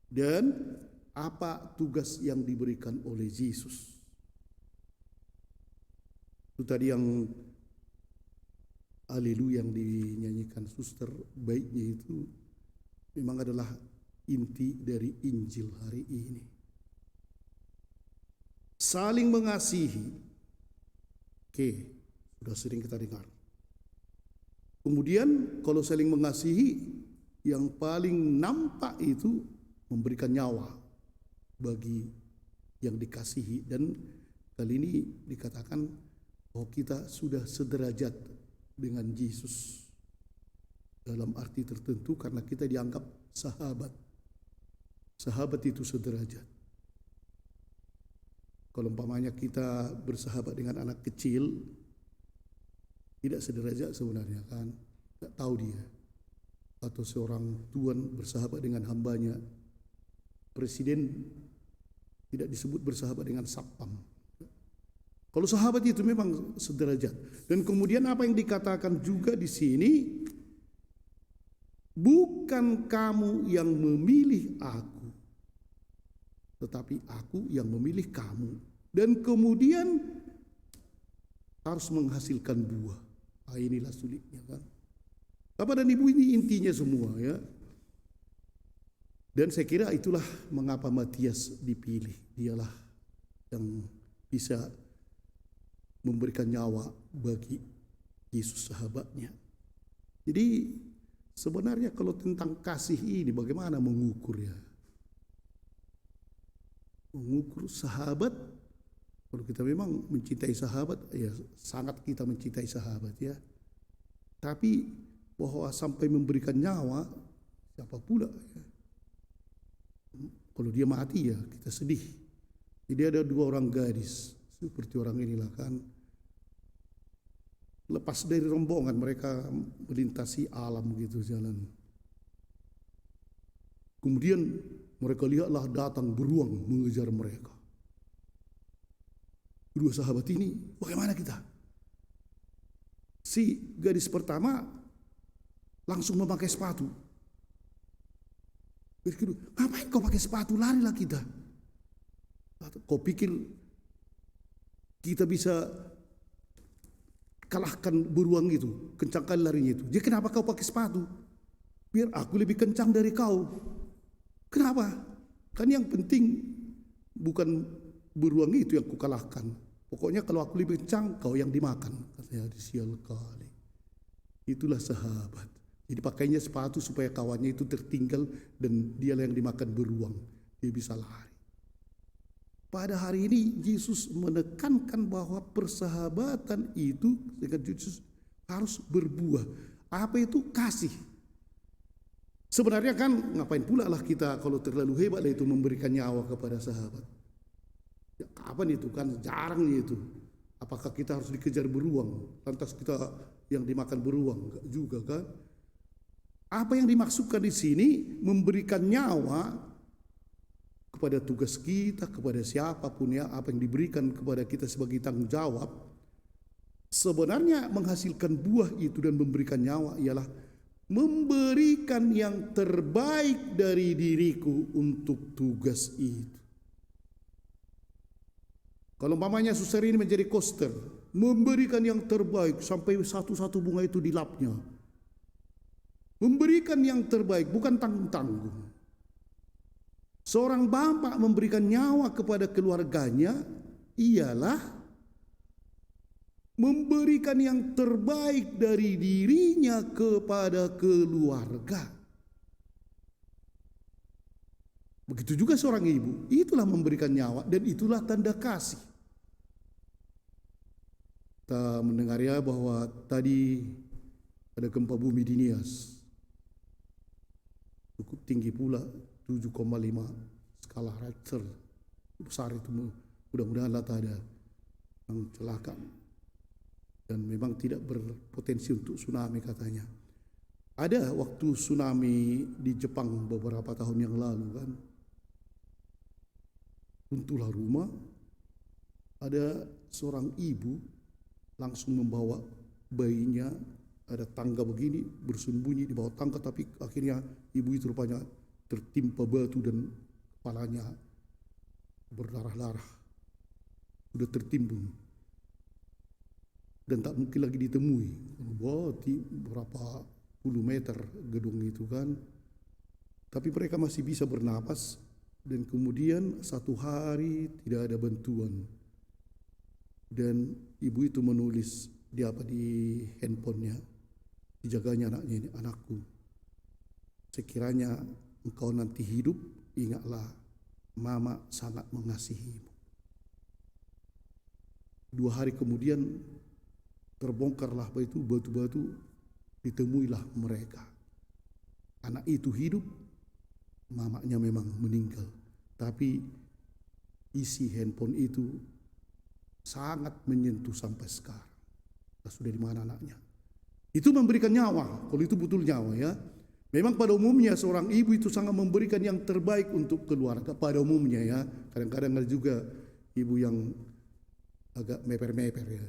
dan apa tugas yang diberikan oleh Yesus. Itu tadi yang Haleluya yang dinyanyikan suster, baiknya itu memang adalah inti dari Injil hari ini. Saling mengasihi. Oke, sudah sering kita dengar. Kemudian kalau saling mengasihi, yang paling nampak itu memberikan nyawa bagi yang dikasihi. Dan kali ini dikatakan bahwa kita sudah sederajat dengan Yesus dalam arti tertentu karena kita dianggap sahabat. Sahabat itu sederajat. Kalau umpamanya kita bersahabat dengan anak kecil, tidak sederajat sebenarnya kan, tidak tahu dia. Atau seorang tuan bersahabat dengan hambanya, presiden tidak disebut bersahabat dengan satpam. Kalau sahabat itu memang sederajat. Dan kemudian apa yang dikatakan juga di sini, bukan kamu yang memilih aku, tetapi aku yang memilih kamu. Dan kemudian harus menghasilkan buah. Inilah sulitnya kan. Bapak dan Ibu, ini intinya semua ya. Dan saya kira itulah mengapa Matias dipilih. Dialah yang bisa memberikan nyawa bagi Yesus sahabatnya. Jadi sebenarnya kalau tentang kasih ini bagaimana mengukurnya? Mengukur sahabat, kalau kita memang mencintai sahabat, ya sangat kita mencintai sahabat ya. Tapi bahwa sampai memberikan nyawa, siapa pula ya? Kalau dia mati ya kita sedih. Jadi ada dua orang gadis seperti orang inilah kan, lepas dari rombongan mereka melintasi alam gitu jalan. Kemudian mereka lihatlah datang beruang mengejar mereka. Kedua sahabat ini, bagaimana kita? Si gadis pertama langsung memakai sepatu. Gadis kedua, ngapain kau pakai sepatu? Larilah kita. Kau pikir kita bisa kalahkan beruang itu, kencangkan larinya itu? Jadi kenapa kau pakai sepatu? Biar aku lebih kencang dari kau. Kenapa? Kan yang penting bukan beruang itu yang kukalahkan. Pokoknya kalau aku lebih kencang, kau yang dimakan. Katanya, sial kali. Itulah sahabat. Jadi pakainya sepatu supaya kawannya itu tertinggal dan dialah yang dimakan beruang. Dia bisa lari. Pada hari ini Yesus menekankan bahwa persahabatan itu dengan Yesus harus berbuah. Apa itu? Kasih. Sebenarnya kan ngapain pula lah kita kalau terlalu hebat lah itu memberikan nyawa kepada sahabat. Ya, kapan itu kan jarang itu. Apakah kita harus dikejar beruang? Lantas kita yang dimakan beruang? Enggak juga kan? Apa yang dimaksudkan di sini memberikan nyawa kepada tugas kita, kepada siapapun ya, apa yang diberikan kepada kita sebagai tanggung jawab, sebenarnya menghasilkan buah itu dan memberikan nyawa ialah memberikan yang terbaik dari diriku untuk tugas itu. Kalau umpamanya suster ini menjadi koster, memberikan yang terbaik sampai satu-satu bunga itu dilapnya. Memberikan yang terbaik, bukan tanggung-tanggung. Seorang bapak memberikan nyawa kepada keluarganya ialah memberikan yang terbaik dari dirinya kepada keluarga. Begitu juga seorang ibu, itulah memberikan nyawa dan itulah tanda kasih. Kita mendengar ya bahwa tadi ada gempa bumi di Nias. Cukup tinggi pula, 7,5 skala Richter. Besar itu, mudah-mudahanlah tak ada yang celaka. Dan memang tidak berpotensi untuk tsunami katanya. Ada waktu tsunami di Jepang beberapa tahun yang lalu kan. Runtuhlah rumah, ada seorang ibu langsung membawa bayinya, ada tangga begini bersembunyi di bawah tangga, tapi akhirnya ibu itu rupanya tertimpa batu dan kepalanya berdarah-darah, sudah tertimbun dan tak mungkin lagi ditemui. Wah, berapa puluh meter gedung itu kan, tapi mereka masih bisa bernapas. Dan kemudian satu hari tidak ada bantuan, dan ibu itu menulis di handphonenya, dijaganya anaknya ini, anakku, sekiranya engkau nanti hidup, ingatlah mama sangat mengasihimu. 2 hari kemudian terbongkarlah batu-batu, ditemuilah mereka. Anak itu hidup, mamanya memang meninggal, tapi isi handphone itu sangat menyentuh sampai sekarang. Sudah di mana anaknya? Itu memberikan nyawa, kalau itu betul nyawa ya. Memang pada umumnya seorang ibu itu sangat memberikan yang terbaik untuk keluarga, pada umumnya ya. Kadang-kadang ada juga ibu yang agak meper-meper ya.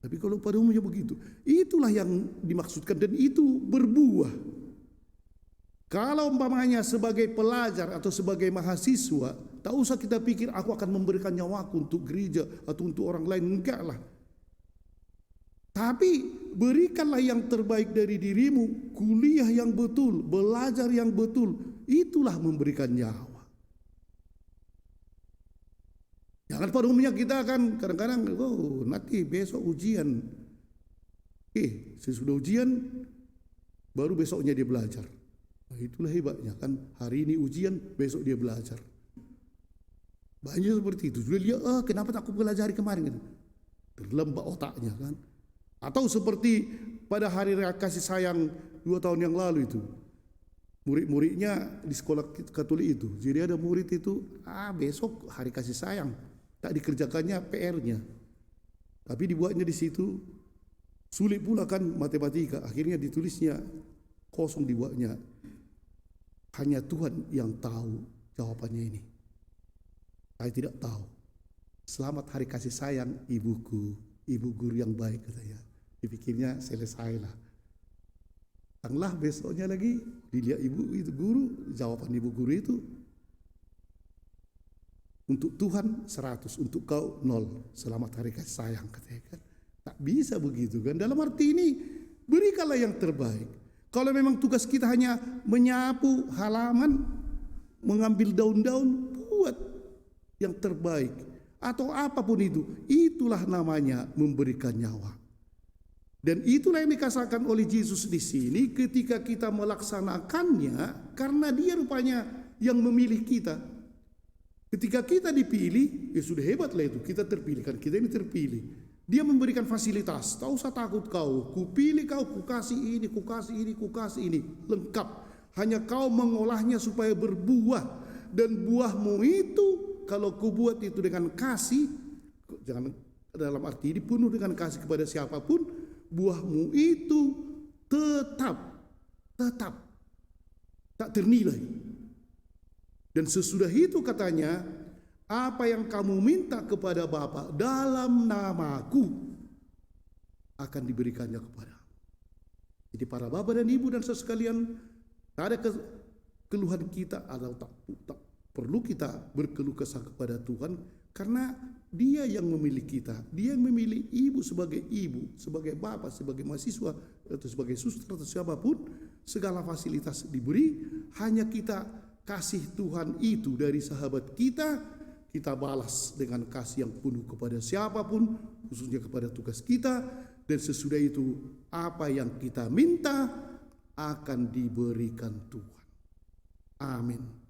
Tapi kalau pada umumnya begitu, itulah yang dimaksudkan dan itu berbuah. Kalau umpamanya sebagai pelajar atau sebagai mahasiswa, tak usah kita pikir aku akan memberikan nyawaku untuk gereja atau untuk orang lain, enggak lah. Tapi berikanlah yang terbaik dari dirimu, kuliah yang betul, belajar yang betul, itulah memberikan nyawa. Jangan pada umumnya kita kan kadang-kadang, oh nanti besok ujian. Sesudah ujian, baru besoknya dia belajar. Nah, itulah hebatnya kan, hari ini ujian, besok dia belajar. Banyak seperti itu. Sudah lihat, kenapa tak aku pelajari kemarin? Terlembab otaknya kan. Atau seperti pada hari raya kasih sayang 2 tahun yang lalu itu, murid-muridnya di sekolah Katolik itu, jadi ada murid itu, besok hari kasih sayang, tak dikerjakannya PR-nya, tapi dibuatnya di situ, sulit pula kan matematika, akhirnya ditulisnya kosong, dibuatnya, hanya Tuhan yang tahu jawabannya ini, saya tidak tahu. Selamat hari kasih sayang ibuku, ibu guru yang baik katanya. Dipikirnya selesailah. Tanglah besoknya lagi dilihat ibu itu guru, jawaban ibu guru itu, untuk Tuhan 100, untuk kau 0. Selamat hari kasih sayang katanya kan. Tak bisa begitu kan. Dalam arti ini berikanlah yang terbaik. Kalau memang tugas kita hanya menyapu halaman, mengambil daun-daun, buat yang terbaik atau apapun itu, itulah namanya memberikan nyawa. Dan itulah yang dikatakan oleh Yesus di sini ketika kita melaksanakannya, karena Dia rupanya yang memilih kita. Ketika kita dipilih, ya sudah hebatlah itu, kita terpilih kan, kita ini terpilih. Dia memberikan fasilitas, tak usah takut kau, kupilih kau, kukasih ini, kukasih ini, kukasih ini, lengkap. Hanya kau mengolahnya supaya berbuah, dan buahmu itu kalau kau buat itu dengan kasih, jangan dalam arti ini penuh dengan kasih kepada siapapun, buahmu itu tetap tak ternilai. Dan sesudah itu katanya, apa yang kamu minta kepada Bapa dalam namaku akan diberikannya kepada. Jadi para bapak dan ibu dan saudara sekalian, tak ada keluhan kita atau tak perlu kita berkeluh kesah kepada Tuhan, karena Dia yang memilih kita. Dia yang memilih ibu, sebagai bapak, sebagai mahasiswa, atau sebagai suster atau siapapun. Segala fasilitas diberi, hanya kita kasih Tuhan itu dari sahabat kita, kita balas dengan kasih yang penuh kepada siapapun, khususnya kepada tugas kita. Dan sesudah itu, apa yang kita minta akan diberikan Tuhan. Amin.